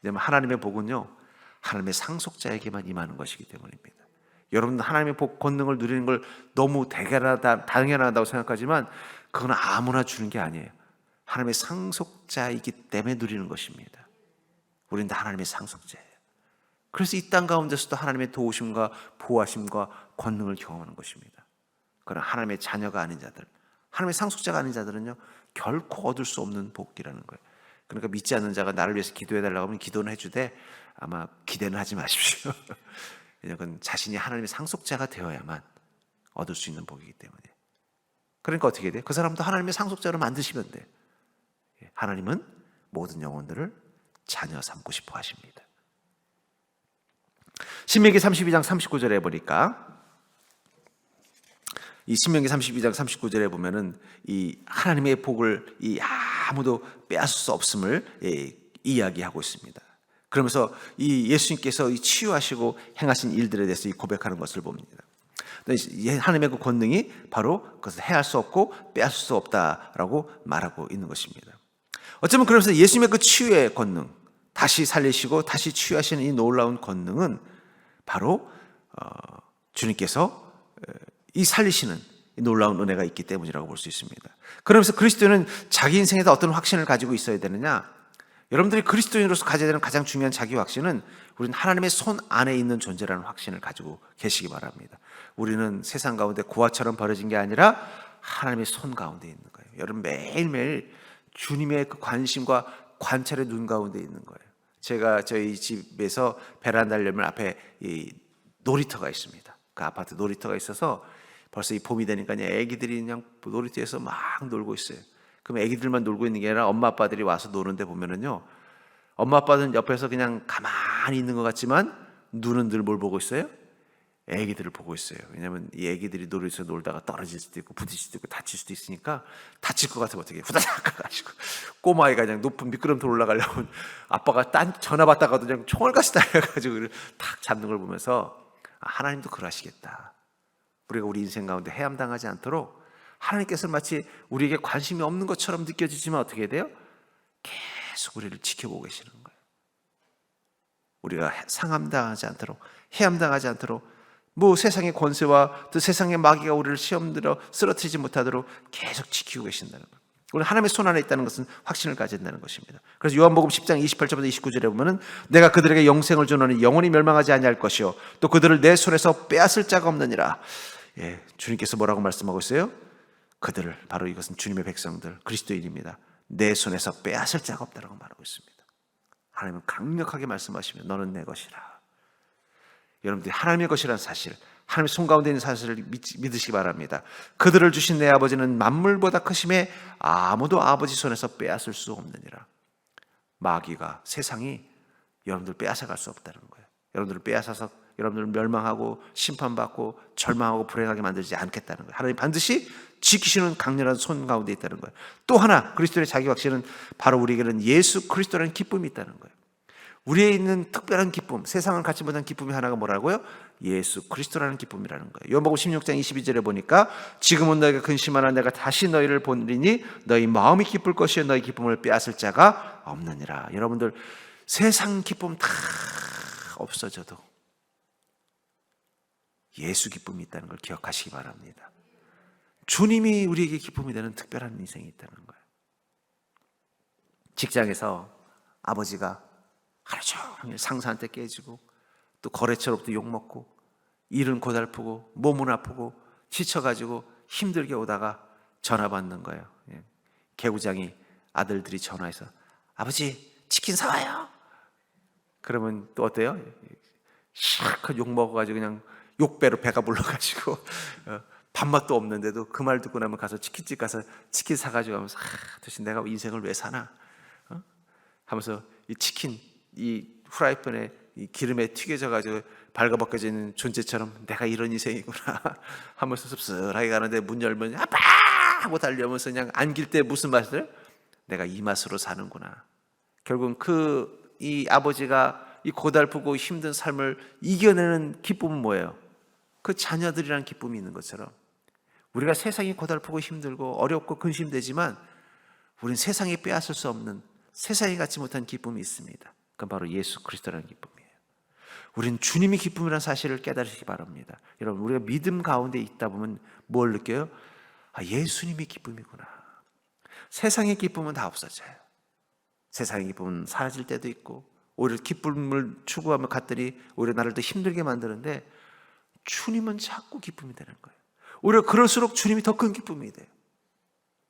왜냐하면 하나님의 복은요, 하나님의 상속자에게만 임하는 것이기 때문입니다. 여러분 하나님의 복, 권능을 누리는 걸 너무 당연하다고 생각하지만 그건 아무나 주는 게 아니에요. 하나님의 상속자이기 때문에 누리는 것입니다. 우리는 다 하나님의 상속자예요. 그래서 이 땅 가운데서도 하나님의 도우심과 보호하심과 권능을 경험하는 것입니다. 그러나 하나님의 자녀가 아닌 자들, 하나님의 상속자가 아닌 자들은요, 결코 얻을 수 없는 복이라는 거예요. 그러니까 믿지 않는 자가 나를 위해서 기도해달라고 하면 기도는 해주되 아마 기대는 하지 마십시오. 왜냐하면 자신이 하나님의 상속자가 되어야만 얻을 수 있는 복이기 때문에. 그러니까 어떻게 돼요? 그 사람도 하나님의 상속자로 만드시면 돼요. 하나님은 모든 영혼들을 자녀 삼고 싶어 하십니다. 신명기 32장 39절에 보니까 이 신명기 32장 39절에 보면은 이 하나님의 복을 아무도 빼앗을 수 없음을 이야기하고 있습니다. 그러면서 이 예수님께서 이 치유하시고 행하신 일들에 대해서 고백하는 것을 봅니다. 하나님의 그 권능이 바로 그것을 해할 수 없고 빼앗을 수 없다라고 말하고 있는 것입니다. 어쩌면 그러면서 예수님의 그 치유의 권능, 다시 살리시고 다시 치유하시는 이 놀라운 권능은 바로 주님께서 이 살리시는 놀라운 은혜가 있기 때문이라고 볼 수 있습니다. 그러면서 그리스도인은 자기 인생에다 어떤 확신을 가지고 있어야 되느냐? 여러분들이 그리스도인으로서 가져야 되는 가장 중요한 자기 확신은 우리는 하나님의 손 안에 있는 존재라는 확신을 가지고 계시기 바랍니다. 우리는 세상 가운데 고아처럼 버려진 게 아니라 하나님의 손 가운데 있는 거예요. 여러분 매일매일 주님의 그 관심과 관찰의 눈 가운데 있는 거예요. 제가 저희 집에서 베란다를 열면 앞에 이 놀이터가 있습니다. 그 아파트 놀이터가 있어서 벌써 이 봄이 되니까 애기들이 그냥 놀이터에서 막 놀고 있어요. 그럼 애기들만 놀고 있는 게 아니라 엄마 아빠들이 와서 노는데 보면은요, 엄마 아빠는 옆에서 그냥 가만히 있는 것 같지만 눈은 늘 뭘 보고 있어요? 애기들을 보고 있어요. 왜냐하면 이 애기들이 놀이터에서 놀다가 떨어질 수도 있고 부딪힐 수도 있고 다칠 수도 있으니까 다칠 것 같으면 어떻게 후다닥 가가지고 꼬마아이가 그냥 높은 미끄럼틀 올라가려면 아빠가 전화 받다가도 그냥 총알같이 달려가지고 탁 잡는 걸 보면서 하나님도 그러시겠다. 우리가 우리 인생 가운데 해함당하지 않도록 하나님께서 마치 우리에게 관심이 없는 것처럼 느껴지지만 어떻게 돼요? 계속 우리를 지켜보고 계시는 거예요. 우리가 상함당하지 않도록, 해함당하지 않도록, 뭐 세상의 권세와 또 세상의 마귀가 우리를 시험 들어 쓰러뜨리지 못하도록 계속 지키고 계신다는 거예요. 우리 하나님의 손 안에 있다는 것은 확신을 가진다는 것입니다. 그래서 요한복음 10장 28절부터 29절에 보면은 내가 그들에게 영생을 주노니 영원히 멸망하지 아니할 것이요 또 그들을 내 손에서 빼앗을 자가 없느니라. 주님께서 뭐라고 말씀하고 있어요? 그들을, 바로 이것은 주님의 백성들, 그리스도인입니다. 내 손에서 빼앗을 자가 없다라고 말하고 있습니다. 하나님은 강력하게 말씀하시면 너는 내 것이라. 여러분들이 하나님의 것이라는 사실, 하나님의 손 가운데 있는 사실을 믿으시기 바랍니다. 그들을 주신 내 아버지는 만물보다 크심에 아무도 아버지 손에서 빼앗을 수 없느니라. 마귀가, 세상이 여러분들 빼앗아갈 수 없다는 거예요. 여러분들을 빼앗아서 여러분들을 멸망하고 심판받고 절망하고 불행하게 만들지 않겠다는 거예요. 하나님 반드시 지키시는 강렬한 손 가운데 있다는 거예요. 또 하나 그리스도의 자기 확신은 바로 우리에게는 예수 그리스도라는 기쁨이 있다는 거예요. 우리에 있는 특별한 기쁨, 세상을 갖지 못한 기쁨이 하나가 뭐라고요? 예수 그리스도라는 기쁨이라는 거예요. 요한복음 16장 22절에 보니까 지금은 너희가 근심하나 내가 다시 너희를 보리니 너희 마음이 기쁠 것이요 너희 기쁨을 빼앗을 자가 없느니라. 여러분들 세상 기쁨 다 없어져도 예수 기쁨이 있다는 걸 기억하시기 바랍니다. 주님이 우리에게 기쁨이 되는 특별한 인생이 있다는 거예요. 직장에서 아버지가 하루 종일 상사한테 깨지고 또 거래처로부터 욕먹고 일은 고달프고 몸은 아프고 지쳐가지고 힘들게 오다가 전화 받는 거예요. 개구장이 아들들이 전화해서 아버지 치킨 사와요. 그러면 또 어때요? 샥 욕 먹어가지고 그냥 욕배로 배가 불러가지고 밥맛도 없는데도 그 말 듣고 나면 가서 치킨집 가서 치킨 사가지고 하면서 도대체 내가 인생을 왜 사나? 하면서 이 치킨 이 프라이팬에 이 기름에 튀겨져가지고 발가벗겨져 있는 존재처럼 내가 이런 인생이구나 하면서 씁쓸하게 가는데 문 열면 아빠 하고 달려오면서 그냥 안길 때 무슨 맛을? 내가 이 맛으로 사는구나. 결국은 이 아버지가 이 고달프고 힘든 삶을 이겨내는 기쁨은 뭐예요? 그 자녀들이라는 기쁨이 있는 것처럼 우리가 세상이 고달프고 힘들고 어렵고 근심되지만 우리는 세상에 빼앗을 수 없는 세상에 갖지 못한 기쁨이 있습니다. 그건 바로 예수 그리스도라는 기쁨이에요. 우리는 주님이 기쁨이라는 사실을 깨달으시기 바랍니다. 여러분, 우리가 믿음 가운데 있다 보면 뭘 느껴요? 예수님이 기쁨이구나. 세상의 기쁨은 다 없어져요. 세상의 기쁨은 사라질 때도 있고 오히려 기쁨을 추구하며 갔더니 오히려 나를 더 힘들게 만드는데 주님은 자꾸 기쁨이 되는 거예요. 오히려 그럴수록 주님이 더 큰 기쁨이 돼요.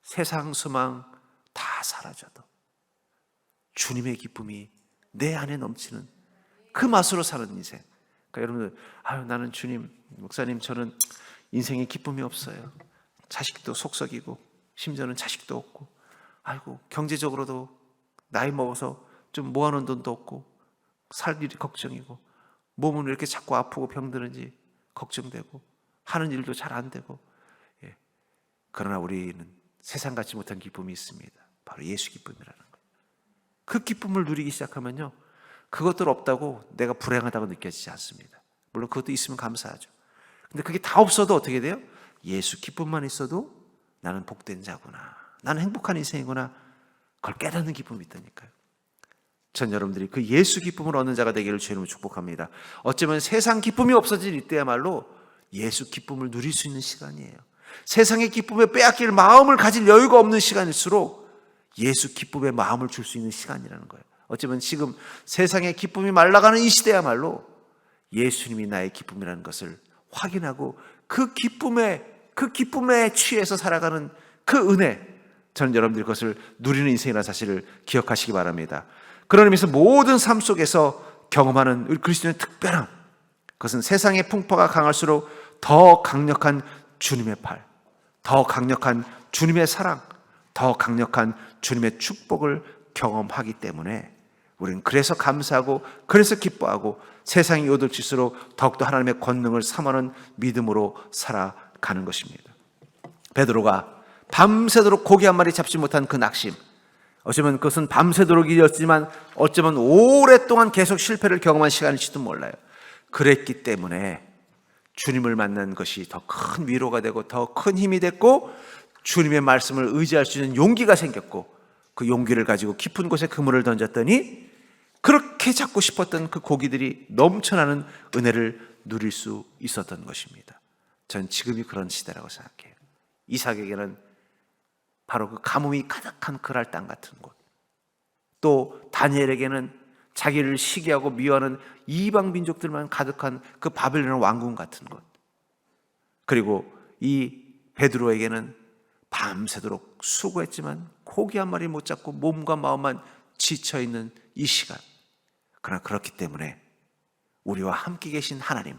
세상 소망 다 사라져도 주님의 기쁨이 내 안에 넘치는 그 맛으로 사는 인생. 그러니까 여러분들 나는 주님, 목사님 저는 인생에 기쁨이 없어요. 자식도 속썩이고 심지어는 자식도 없고 아이고 경제적으로도 나이 먹어서 좀 모아놓은 돈도 없고 살 일이 걱정이고 몸은 왜 이렇게 자꾸 아프고 병드는지 걱정되고 하는 일도 잘 안 되고 그러나 우리는 세상 같지 못한 기쁨이 있습니다. 바로 예수 기쁨이라는 거예요. 그 기쁨을 누리기 시작하면요 그것들 없다고 내가 불행하다고 느껴지지 않습니다. 물론 그것도 있으면 감사하죠. 근데 그게 다 없어도 어떻게 돼요? 예수 기쁨만 있어도 나는 복된 자구나, 나는 행복한 인생이구나, 그걸 깨닫는 기쁨이 있다니까요. 전 여러분들이 그 예수 기쁨을 얻는 자가 되기를 주님으로 축복합니다. 어쩌면 세상 기쁨이 없어질 이때야말로 예수 기쁨을 누릴 수 있는 시간이에요. 세상의 기쁨에 빼앗길 마음을 가질 여유가 없는 시간일수록 예수 기쁨의 마음을 줄 수 있는 시간이라는 거예요. 어쩌면 지금 세상의 기쁨이 말라가는 이 시대야말로 예수님이 나의 기쁨이라는 것을 확인하고 그 기쁨에 취해서 살아가는 그 은혜, 저는 여러분들이 그것을 누리는 인생이라는 사실을 기억하시기 바랍니다. 그런 의미에서 모든 삶 속에서 경험하는 우리 그리스도인의 특별함, 그것은 세상의 풍파가 강할수록 더 강력한 주님의 팔, 더 강력한 주님의 사랑, 더 강력한 주님의 축복을 경험하기 때문에 우리는 그래서 감사하고 그래서 기뻐하고 세상이 요동칠수록 더욱더 하나님의 권능을 삼하는 믿음으로 살아가는 것입니다. 베드로가 밤새도록 고기 한 마리 잡지 못한 그 낙심, 어쩌면 그것은 밤새도록이었지만 어쩌면 오랫동안 계속 실패를 경험한 시간일지도 몰라요. 그랬기 때문에 주님을 만난 것이 더 큰 위로가 되고 더 큰 힘이 됐고 주님의 말씀을 의지할 수 있는 용기가 생겼고 그 용기를 가지고 깊은 곳에 그물을 던졌더니 그렇게 잡고 싶었던 그 고기들이 넘쳐나는 은혜를 누릴 수 있었던 것입니다. 전 지금이 그런 시대라고 생각해요. 이삭에게는 바로 그 가뭄이 가득한 그랄 땅 같은 곳, 또 다니엘에게는 자기를 시기하고 미워하는 이방 민족들만 가득한 그 바벨론 왕궁 같은 곳, 그리고 이 베드로에게는 밤새도록 수고했지만 고기 한 마리 못 잡고 몸과 마음만 지쳐있는 이 시간. 그러나 그렇기 때문에 우리와 함께 계신 하나님,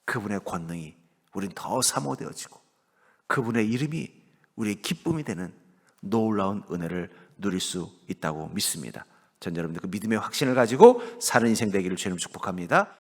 그분의 권능이 우린 더 사모되어지고 그분의 이름이 우리의 기쁨이 되는 놀라운 은혜를 누릴 수 있다고 믿습니다. 전 여러분들 그 믿음의 확신을 가지고 사는 인생 되기를 주님 축복합니다.